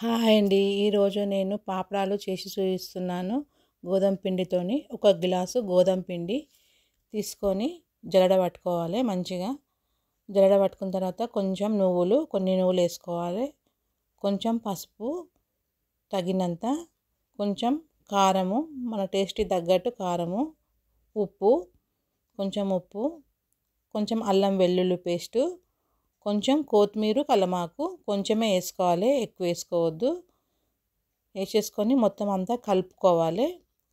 Hi అండి. ఈరోజు నేను పాపడాలు చేసి చూపిస్తున్నాను. గోధుమ పిండితోని ఒక గ్లాసు గోధుమ పిండి తీసుకొని జల్లెడ పట్టుకోవాలి మంచిగా. జల్లెడ పట్టుకున్న తర్వాత కొంచెం కొన్ని నువ్వులు వేసుకోవాలి. కొంచెం పసుపు తగినంత, కొంచెం కారము మన టేస్ట్కి తగ్గట్టు కారము, ఉప్పు, కొంచెం అల్లం వెల్లుల్లి పేస్టు, కొంచెం కొత్తిమీర కలమాకు కొంచెమే వేసుకోవాలి, ఎక్కువ వేసుకోవద్దు. వేసేసుకొని మొత్తం అంతా కలుపుకోవాలి.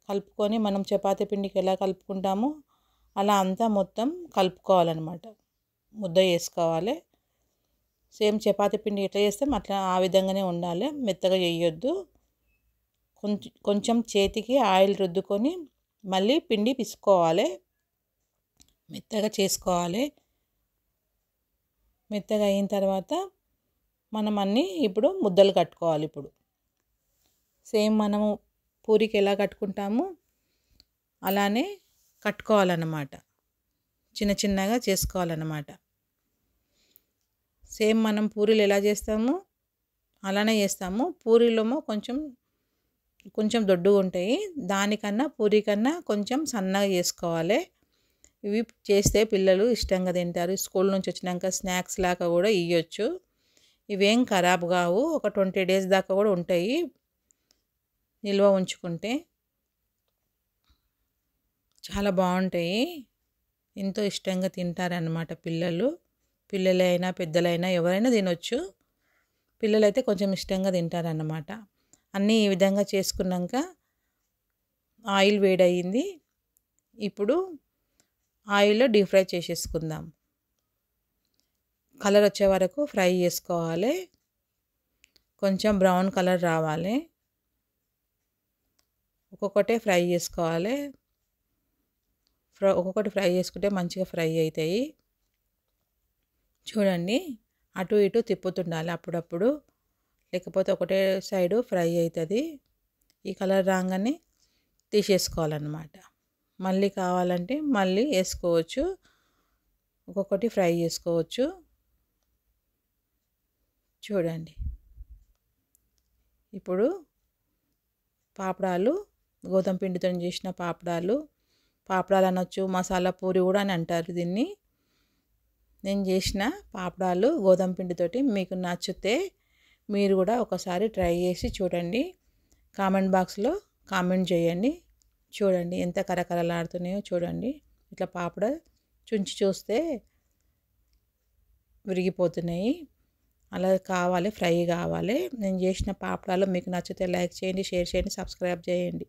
కలుపుకొని మనం చపాతీ పిండికి ఎలా కలుపుకుంటామో అలా అంతా మొత్తం కలుపుకోవాలన్నమాట. ముద్ద చేసుకోవాలి. సేమ్ చపాతీ పిండి ఎట్లా చేస్తాం అట్లా ఆ విధంగానే ఉండాలి, మెత్తగా చేయొద్దు. కొంచెం చేతికి ఆయిల్ రుద్దుకొని మళ్ళీ పిండి పిసుకోవాలి, మెత్తగా చేసుకోవాలి. మెత్తగా అయిన తర్వాత మనం అన్నీ ఇప్పుడు ముద్దలు కట్టుకోవాలి. ఇప్పుడు సేమ్ మనము పూరికి ఎలా కట్టుకుంటామో అలానే కట్టుకోవాలన్నమాట, చిన్న చిన్నగా చేసుకోవాలన్నమాట. సేమ్ మనం పూరీలు ఎలా చేస్తామో అలానే చేస్తాము. పూరీలోమో కొంచెం దొడ్డుగా ఉంటాయి, దానికన్నా పూరీ కన్నా కొంచెం సన్నగా చేసుకోవాలి. ఇవి చేస్తే పిల్లలు ఇష్టంగా తింటారు. స్కూల్ నుంచి వచ్చినాక స్నాక్స్ లాగా కూడా ఇవ్వచ్చు. ఇవేం ఖరాబ్ కావు, ఒక 20 డేస్ దాకా కూడా ఉంటాయి నిల్వ ఉంచుకుంటే. చాలా బాగుంటాయి, ఎంతో ఇష్టంగా తింటారన్నమాట పిల్లలైనా పెద్దలైనా ఎవరైనా తినొచ్చు. పిల్లలైతే కొంచెం ఇష్టంగా తింటారన్నమాట. అన్నీ ఈ విధంగా చేసుకున్నాక ఆయిల్ వేడయింది. ఇప్పుడు ఆయిల్లో డీప్ ఫ్రై చేసేసుకుందాం. కలర్ వచ్చే వరకు ఫ్రై చేసుకోవాలి. కొంచెం బ్రౌన్ కలర్ రావాలి. ఒక్కొక్కటే ఫ్రై చేసుకోవాలి. ఒక్కొక్కటి ఫ్రై చేసుకుంటే మంచిగా ఫ్రై అవుతాయి. చూడండి, అటు ఇటు తిప్పుతుండాలి అప్పుడప్పుడు, లేకపోతే ఒకటే సైడు ఫ్రై అవుతుంది. ఈ కలర్ రాగానే తీసేసుకోవాలన్నమాట. మళ్ళీ కావాలంటే మళ్ళీ వేసుకోవచ్చు, ఒక్కొక్కటి ఫ్రై చేసుకోవచ్చు. చూడండి, ఇప్పుడు పాపడాలు గోధుమ పిండితో చేసిన పాపడాలు అనొచ్చు, మసాలా పూరి కూడా అని అంటారు దీన్ని. నేను చేసిన పాపడాలు గోధుమ పిండితోటి మీకు నచ్చితే మీరు కూడా ఒకసారి ట్రై చేసి చూడండి. కామెంట్ బాక్స్లో కామెంట్ చేయండి. చూడండి ఎంత కరకరలాడుతున్నాయో చూడండి. ఇట్లా పాపడ చుంచి చూస్తే విరిగిపోతున్నాయి. అలా కావాలి, ఫ్రై కావాలి. నేను చేసిన పాపడాలు మీకు నచ్చితే లైక్ చేయండి, షేర్ చేయండి, సబ్స్క్రైబ్ చేయండి.